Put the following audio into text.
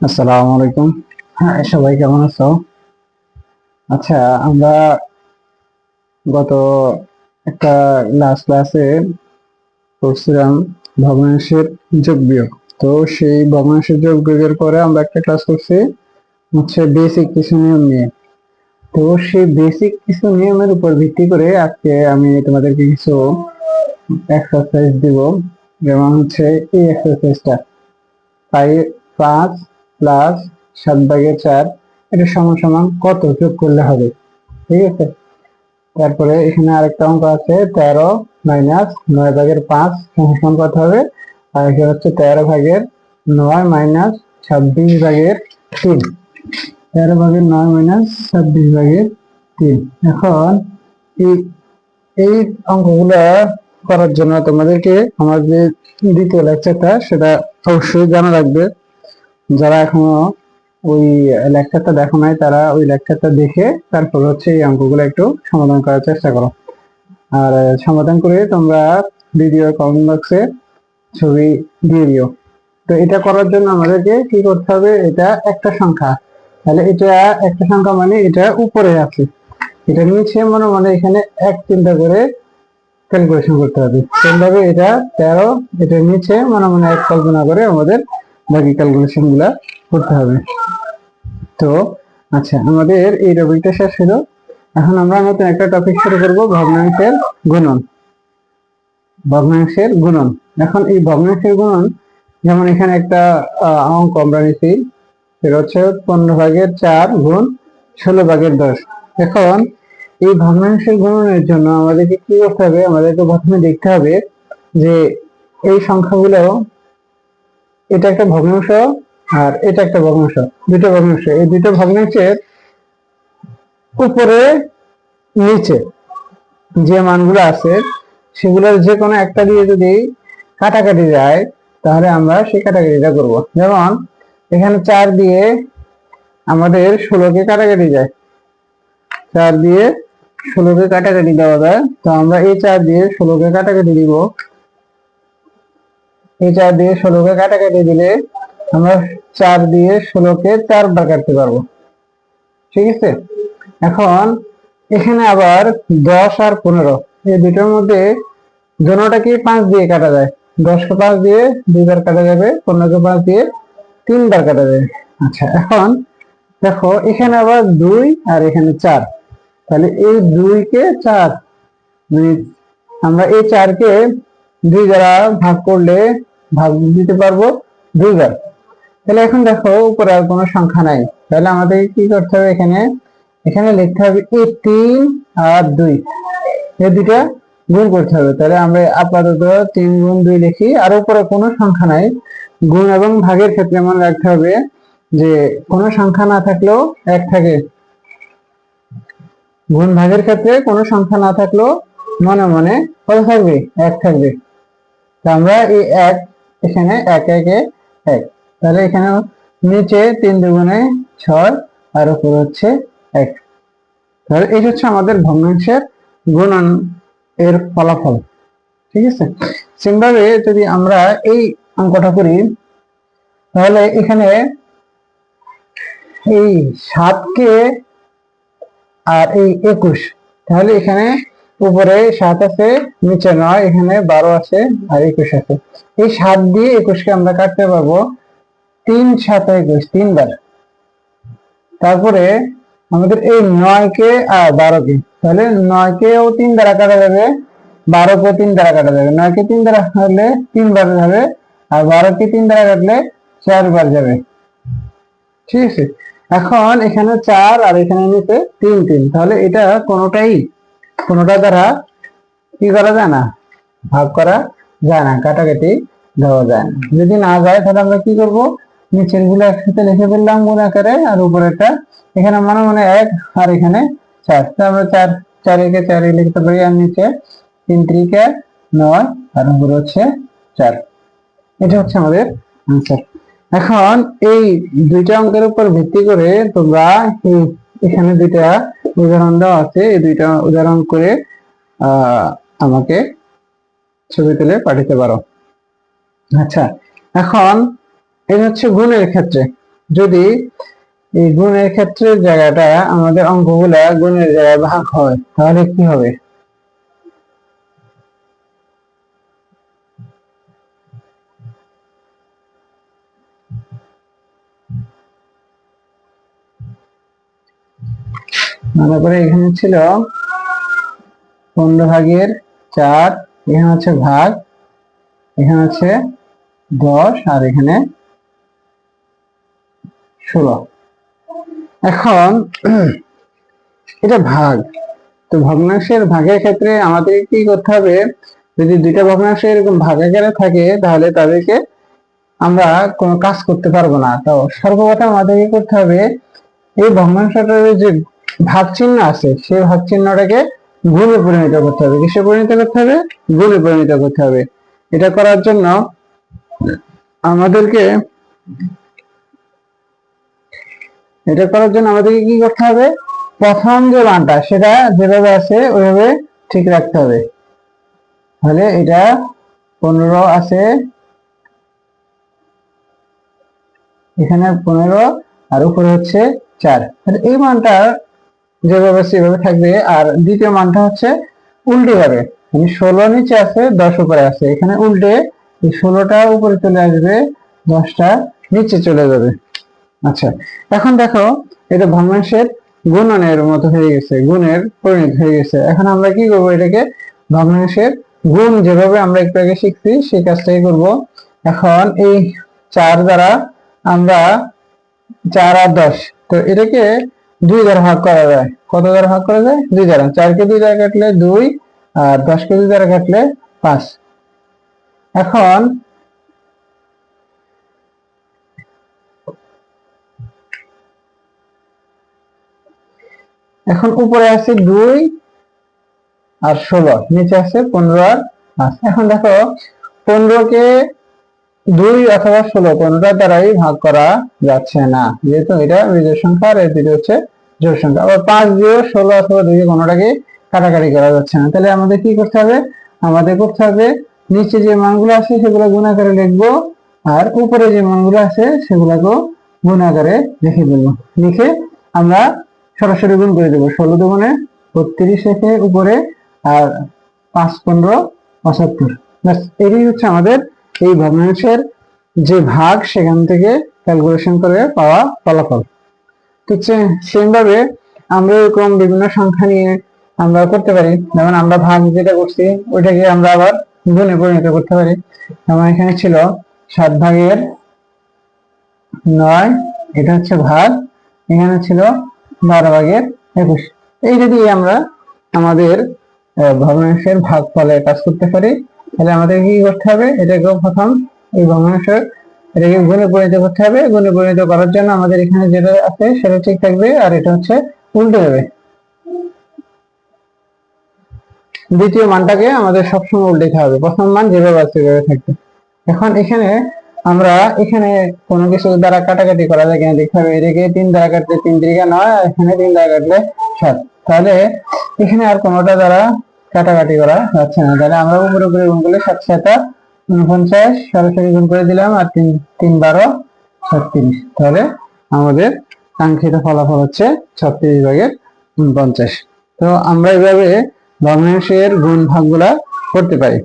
আসসালামু আলাইকুম। হ্যাঁ, সবাই কেমন আছো? আচ্ছা, আমরা গত একটা লাস্ট ক্লাসে করছিলাম ভগ্নাংশের যোগ বিয়োগ। তো সেই ভগ্নাংশের যোগ বিয়োগের পরে আমরা একটা ক্লাস করছি হচ্ছে বেসিক কিছু নিয়ম নিয়ে। তো সেই বেসিক কিছু নিয়মের উপর ভিত্তি করে আজকে আমি তোমাদেরকে কিছু এক্সারসাইজ দিব। যেমন হচ্ছে এই এক্সারসাইজটা, 5+7/4 এটা সমান সমান কত যোগ করলে হবে, ঠিক আছে? তারপরে এখানে আরেকটা অঙ্ক আছে, 13-9/5 সমান কত হবে? আর এখানে হচ্ছে 13/9 - 26/3। 13/9 - 26/3। এখন এই এই অঙ্কগুলা করার জন্য তোমাদেরকে আমার যে দ্বিতীয় লেকচারটা সেটা অবশ্যই জানা রাখবে। যারা এখনো ওই লেকচারটা দেখো নাই তারা ওই লেকচারটা দেখে তারপর হচ্ছে এই অঙ্কগুলো একটু সমাধান করার চেষ্টা করো। আর সমাধান করে তোমরা ভিডিও কমেন্ট বক্সে ছবি দিয়ে দিও। তো এটা করার জন্য আমাদেরকে কি করতে হবে? এটা একটা সংখ্যা, তাহলে এটা একটা সংখ্যা মানে এটা উপরে আছে, এটা নিচে মনে মনে এখানে এক চিন্তা করে ক্যালকুলেশন করতে হবে। সেভাবে এটা 13, এটা নিচে মনে মনে এক কল্পনা করে আমাদের বাকি ক্যালকুলেশন গুলা করতে হবে। তো আচ্ছা, আমাদের এই টপিকটা শেষ হলো। এখন আমরা নতুন একটা টপিক শুরু করব, ভগ্নাংশের গুণন। ভগ্নাংশের গুণন। এখন এই ভগ্নাংশের গুণন, যেমন এখানে একটা অঙ্ক আমরা নিচ্ছি, সেটা হচ্ছে 15/4 গুণ 16/10। এখন এই ভগ্নাংশের গুণনের জন্য আমাদেরকে কি করতে হবে? আমাদেরকে প্রথমে দেখতে হবে যে এই সংখ্যাগুলো, এটা একটা ভগ্নাংশ আর এটা একটা ভগ্নাংশ, দুটো ভগ্নাংশ। এই দুটো ভগ্নাংশের উপরে নিচে যে মানগুলো আছে সেগুলোর যে কোনো একটা দিয়ে যদি কাটাকাটি যায় তাহলে আমরা সেই কাটাকাটিটা করব। যেমন এখানে 4 দিয়ে আমাদের 16কে কাটাকাটি যায়, 4 দিয়ে 16কে কাটাকাটি দেওয়া যায়। তো আমরা এই 4 দিয়ে 16কে কাটাকাটি দিব। এই 4 দিয়ে 16কে কাটাকাটি দিলে আমরা 4 দিয়ে 16কে 4 বার কাটতে পারবো, ঠিক আছে? এখন এখানে আবার 10 আর 15, এই দুটোর মধ্যে দোনোটাকে 5 দিয়ে কাটা যায়। 10কে 5 দিয়ে 2 বার কাটা যাবে, 15কে 5 দিয়ে 3 বার কাটা যাবে। আচ্ছা, এখন দেখো এখানে আবার 2 আর এখানে 4, তাহলে এই 2 কে 4 মানে আমরা এই 4 কে 2 দ্বারা ভাগ করলে ভাগ দিতে পারবো 2 বার। তাহলে এখন দেখো উপরে আর কোনো সংখ্যা নাই, তাহলে আমাদের কি করতে হবে? এখানে এখানে লিখতে হবে এই 3 আর 2, এই দুইটা গুণ করতে হবে। তাহলে আমরা আপাতত 3 গুণ 2 লিখি, আর উপরে কোনো সংখ্যা নাই। গুণ এবং ভাগের ক্ষেত্রে মনে রাখতে হবে যে কোনো সংখ্যা না থাকলেও এক থাকে। গুণ ভাগের ক্ষেত্রে কোনো সংখ্যা না থাকলেও মনে মনে কত থাকবে? এক থাকবে। তো আমরা এই এক, এখানে এক একে এক, তাহলে এখানে নিচে 3 দুগুণে 6 আর উপর হচ্ছে 1। তাহলে এই হচ্ছে আমাদের ভগ্নাংশের গুণন এর ফলাফল, ঠিক আছে? সেমভাবে যদি আমরা এই অঙ্কটা করি, তাহলে এখানে এই 7কে আর এই 21, তাহলে এখানে উপরে 7 আছে, নিচে 9, এখানে 12 আছে আর 21 আছে। এই 7 দিয়ে 21কে আমরা কাটতে পারবো 3 × 7 = 21, 3 বার। তারপরে আমাদের এই 9কে আর 12কে, তাহলে 9কেও 3 দ্বারা কাটা যাবে, 12কেও 3 দ্বারা কাটা যাবে। 9কে 3 দ্বারা কাটলে 3 বার যাবে, আর 12কে 3 দ্বারা কাটলে 4 বার যাবে, ঠিক আছে? এখন এখানে 4 আর এখানে নিচে 3 3, তাহলে এটা কোনোটা দ্বারা কি করা যায় না? ভাগ করা যায় না, কাটাকাটি দেওয়া যায় না। যদি না যায় তাহলে আমরা কি করব? নিচের গুলো একসাথে লিখে ফেললাম গুণ আকারে, আর উপরেরটা এখানে মনে মনে 1 আর এখানে 4, আমরা 4 4 একে 4 লিখতে পারি, আর নিচে 3 3 9 আর উপরে হচ্ছে 4। এটা হচ্ছে আমাদের আনসার। এখন এই দুইটা অঙ্কের উপর ভিত্তি করে তোমরা এখানে দুইটা উদাহরণ দেওয়া আছে, এই দুইটা উদাহরণ করে আমাকে ছবি তুলে পাঠাতে পারো। আচ্ছা, এখন এই হচ্ছে গুণের ক্ষেত্রে। যদি এই গুণের ক্ষেত্রে জায়গাটা আমাদের অঙ্কগুলা গুণের জায়গায় ভাগ হয় তাহলে কি হবে? মনে করে এখানে ছিল 15/4, এখানে হচ্ছে ভাগ, এখানে হচ্ছে 10 আর এখানে 16। এখন এটা ভাগ, তো ভগ্নাংশের ভাগের ক্ষেত্রে আমাদের কি করতে হবে? যদি দুইটা ভগ্নাংশ এরকম ভাগাকারে থাকে তাহলে তাদেরকে আমরা কোনো কাজ করতে পারবো না। তো সর্বপ্রথম আমাদের কি করতে হবে? এই ভগ্নাংশটার যে ভাগ চিহ্ন আছে সেই ভাগ চিহ্নটাকে গুণে পরিণত করতে হবে। কিসে পরিণত করতে হবে? গুণে পরিণত করতে হবে। এটা করার জন্য আমাদেরকে কি করতে হবে? প্রথম যে মানটা সেটা যেভাবে আছে ওইভাবে ঠিক রাখতে হবে। তাহলে এটা 15 আছে, এখানে 15 আর উপরে হচ্ছে 4। তাহলে এই মানটা যেভাবে সেভাবে থাকবে। আর দ্বিতীয় মানটা হচ্ছে উল্টে যাবে, মানে 16 নিচে আছে 10 উপরে আছে, এখানে উল্টে এই 16টা উপরে চলে আসবে, 10টা নিচে চলে যাবে। আচ্ছা, এখন দেখো এটা ভগ্নাংশের গুণনের মতো হয়ে গেছে, গুণের পরিণত হয়ে গেছে। এখন আমরা কি করব? এটাকে ভগ্নাংশের গুণ যেভাবে আমরা একটু আগে শিখছি সেই কাজটাই করব। এখন এই 4 দ্বারা আমরা 4 আর 10, তো এটাকে 2 দ্বারা ভাগ করা যায়। কত দ্বারা ভাগ করা যায়? 2 দ্বারা। 4কে 2 দ্বারা কাটলে 2 আর 10কে 2 দ্বারা কাটলে 5। এখন উপরে আছে 2 আর 16, নিচে আছে 15 আর 5। এখন দেখো 15কে 2 অথবা 16 কোনটার দ্বারাই ভাগ করা যাচ্ছে না, যেহেতু এটা বিজোড় সংখ্যা আর এই দুটো হচ্ছে জোড় সংখ্যা। আবার 5 দিয়ে 16 অথবা 2 কোনটাকে কাটাকাটি করা যাচ্ছে না। তাহলে আমাদের কি করতে হবে? আমাদের করতে হবে নিচে যে মানগুলো আছে সেগুলো গুণ আকারে লিখবো, আর উপরে যে মানগুলো আছে সেগুলোকেও গুণ আকারে লিখে দেবো। লিখে আমরা সরাসরি গুণ করে দেবো। 16 দুগুণে 32 রেখে উপরে, আর 5 15 75। এটাই হচ্ছে আমাদের এই ভগ্নাংশের যে ভাগ সেখান থেকে ক্যালকুলেশন করে পাওয়া ফলাফল। তো সেম ভাবে আমরা এরকম বিভিন্ন সংখ্যা নিয়ে আমরা করতে পারি। যেমন আমরা ভাগ যেটা করছি ওইটাকে আমরা আবার গুণে পরিণত করতে পারি। যেমন এখানে ছিল 7/9, এটা হচ্ছে ভাগ, এখানে ছিল 12/21। এইটা দিয়ে আমরা আমাদের ভগ্নাংশের ভাগফলে কাজ করতে পারি। তাহলে আমাদের কি করতে হবে? এটাকে প্রথম এই ভগ্নাংশের এটাকে গুণে পরিণত করতে হবে। গুণে পরিণত করার জন্য আমাদের এখানে যেটা আছে সেটা ঠিক থাকবে, আর এটা হচ্ছে উল্টে যাবে। দ্বিতীয় মানটাকে আমাদের সবসময় উল্টাতে হবে, প্রথম মান যেভাবে আছে সেভাবে থাকবে। এখন এখানে আমরা এখানে কোনো কিছু দ্বারা কাটাকাটি করা যায় কিনা দেখতে হবে। এটাকে 3 দ্বারা কাটলে 3 3 9, আর এখানে 3 দ্বারা কাটলে 7। তাহলে এখানে আর কোনোটা দ্বারা কাটাকাটি করা যাচ্ছে না। তাহলে আমরা উপরে উপরে গুণ করলে 7 7 49, সরাসরি গুণ করে দিলাম, আর 3 3 12 36। তাহলে আমাদের কাঙ্ক্ষিত ফলাফল হচ্ছে 36/49। তো আমরা এইভাবে ভগ্নাংশের গুণ ভাগগুলা করতে পারি।